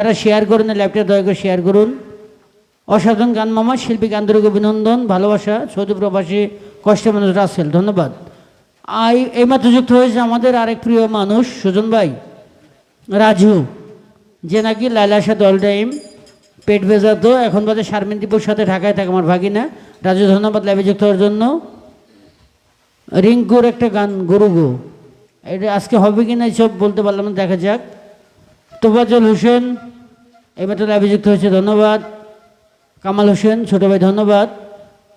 যারা শেয়ার করেন লাইভটা দয়া করে শেয়ার করুন। অসাধারণ গান মামা, শিল্পীকে আন্তরিক অভিনন্দন, ভালোবাসা। সৌদি প্রবাসী কষ্টের মানুষ রাসেল, ধন্যবাদ। এইমাত্র যুক্ত হয়েছে আমাদের আরেক প্রিয় মানুষ সুজন ভাই রাজু, যে নাকি লাইলার সাথে অল টাইম পেট ভেজাতো, এখন বাদে শারমিন দীপুর সাথে ঢাকায় থাকে আমার ভাগিনা। রাজু ধন্যবাদ লাইভে যুক্ত হওয়ার জন্য। রিঙ্কুর একটা গান গরু গো, এটা আজকে হবে কি না সব বলতে পারলাম না, দেখা যাক। তোফাজ্জল হোসেন এইমাত্র লাইভে যুক্ত হয়েছে, ধন্যবাদ। কামাল হোসেন ছোটো ভাই ধন্যবাদ।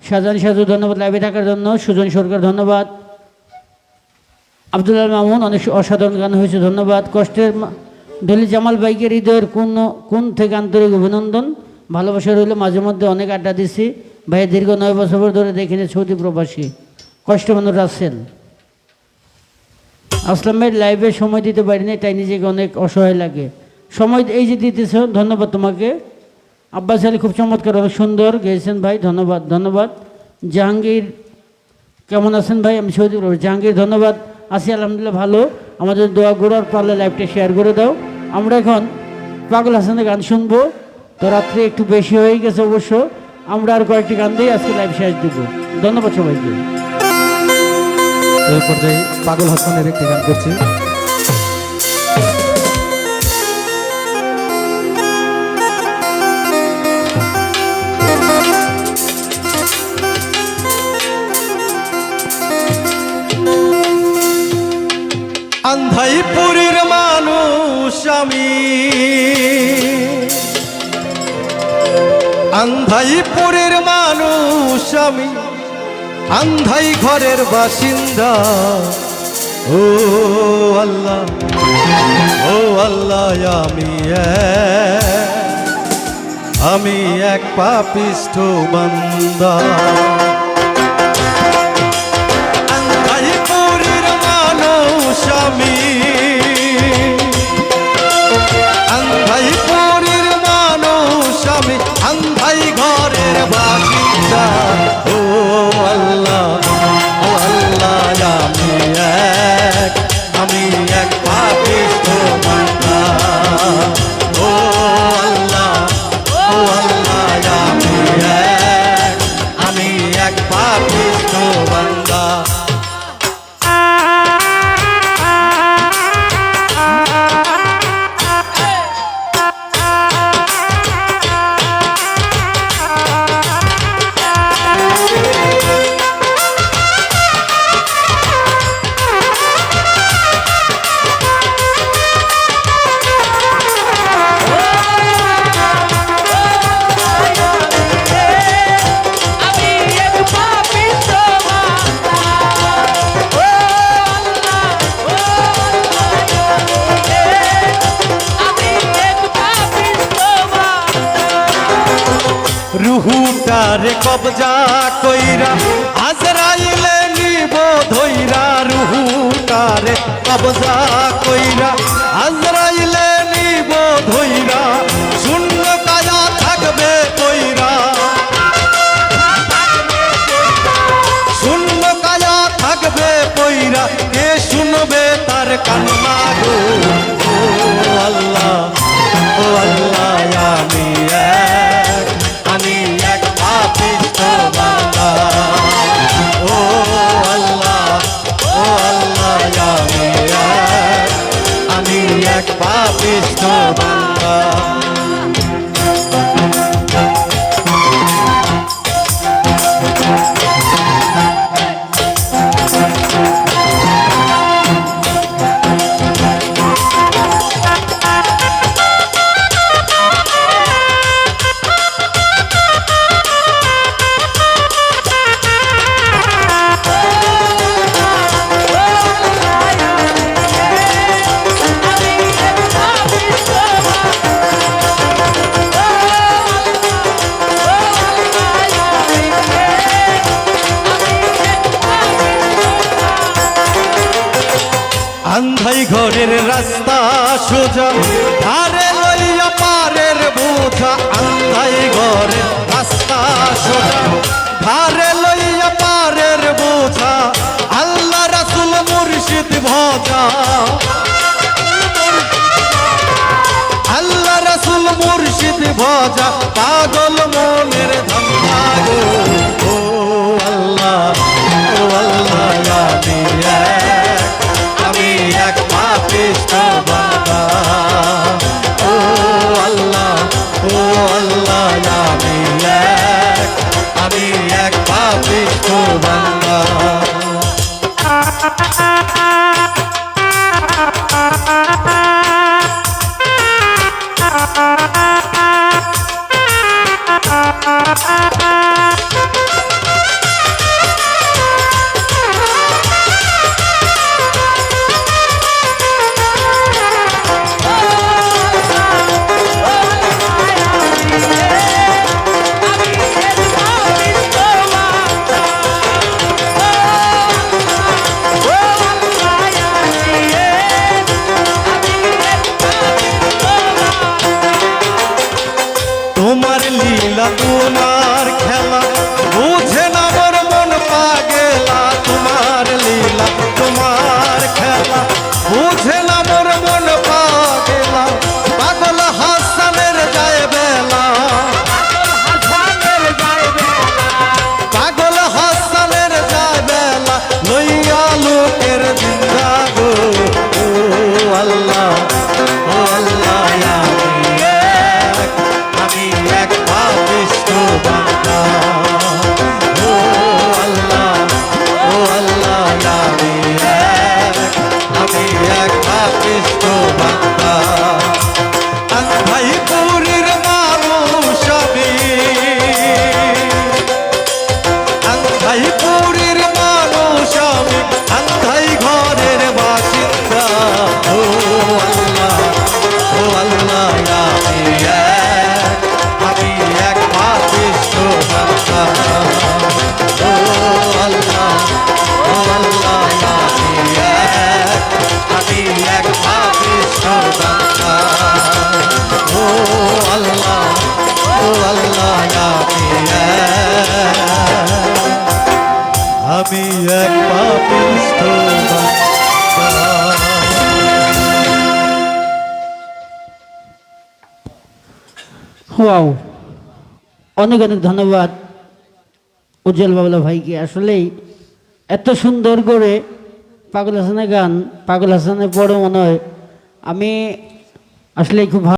শাহজাহান সাজু ধন্যবাদ লাইভে থাকার জন্য। সুজন সরকার ধন্যবাদ। আব্দুল মামুন অনেক অসাধারণ গান হয়েছে, ধন্যবাদ। কষ্টের ডলি জামাল ভাইকে হৃদয়ের কোন থেকে আন্তরিক অভিনন্দন, ভালোবাসা রইল। মাঝে মধ্যে অনেক আড্ডা দিচ্ছি ভাই, দীর্ঘ 9 বছর ধরে দেখিনি সৌদি প্রবাসী কষ্টের মানুষ রাসেল। আসলাম ভাই লাইভে সময় দিতে পারিনি, তাই নিজেকে অনেক অসহায় লাগে। সময় এই যে দিতেছ, ধন্যবাদ তোমাকে। আব্বাস আলী খুব চমৎকার, অনেক সুন্দর গেয়েছেন ভাই, ধন্যবাদ ধন্যবাদ। জাহাঙ্গীর কেমন আছেন ভাই? আমি সৌদি প্রবাসী। জাহাঙ্গীর ধন্যবাদ, আছি আলহামদুলিল্লাহ ভালো। আমাদের দোয়া গোড়ার পারলে লাইভটা শেয়ার করে দাও। আমরা এখন পাগল হাসানের গান শুনবো, তো রাত্রে একটু বেশি হয়ে গেছে অবশ্য। আমরা আর কয়েকটি গান দিয়ে আজকে লাইভ শেষ দিব। ধন্যবাদ সবাইকে। এই পর্যায়ে পাগল হাসানের একটি গান করছি। আন্ধাইপুরের মানুষ আমি, আন্ধাইপুরের মানুষ আমি, আন্ধাই ঘরের বাসিন্দা। ও আল্লাহ, ও আল্লাহ, আমি এক পাপিষ্ঠ বান্দা। আন্ধাইপুরের মানুষ আমি, আন্ধাইপুরের মানুষ আমি, আন্ধাই ঘরের বাসিন্দা। ও আল্লাহ, ও আল্লাহ, আমি এক পাপিষ্ঠ বান্দা। ও আল্লাহ, ও আল্লাহ, আমি এক পাপিষ্ঠ বান্দা। রুহুটারে কবজা কইরা আজরাইলে নিব ধইরা। রুহুটারে কবজা কইরা আজরাইলে নিব ধইরা। শূন্য কায়া থাকবে কইরা, শূন্য কায়া থাকবে কইরা। কে শুনবে তার কান্না গো? ও আল্লাহ, ও আল্লাহ, আমি এক পাপিষ্ঠ বান্দা। ও আল্লাহ, ও আল্লাহ, আমি এক পাপিষ্ঠ বান্দা। আন্ধাই ঘরের রাস্তা সোজা, ধারে লইয়া পারের বোঝা। আন্ধাই ঘরের রাস্তা সোজা, ধারে লইয়া পারের বোঝা। আল্লাহ রাসূল মুর্শিদ ভজা, আল্লাহ রাসূল মুর্শিদ ভজা পাগল মনের ধান্দা গো ও আল্লাহ আমি এক পাপিষ্ঠ বান্দা ও আল্লাহ আমি এক পাপিষ্ঠ বান্দা তোমার লীলা তোমার খেলা বুঝে না মোর মন পাগেলা তোমার লীলা তোমার খেলা বুঝে না মোর মন পাগেলা পাগল হাসানের যায় বেলা পাগল হাসানের যায় বেলা লইয়া লোকের জিন্দা গো ও আল্লাহ আমি এক পাপিষ্ঠ বান্দা ও আল্লাহ আমি এক পাপিষ্ঠ বান্দা আন্ধাই পুরীর মানুষ আমি আন্ধাই পুরীর মানুষ আমি আন্ধাই ঘরের বাসিন্দা ও আল্লাহ আমি এক পাপিষ্ঠ বান্দা ও আল্লাহ আমি এক পাপিষ্ঠ বান্দা ও আল্লাহ আমি এক পাপিষ্ঠ বান্দা। ওয়াও, অনেক অনেক ধন্যবাদ উজ্জ্বল বাবলা ভাইকে। আসলেই এত সুন্দর করে পাগল হাসানের গান, পাগল হাসানের পরে মনে হয় আমি আসলেই খুব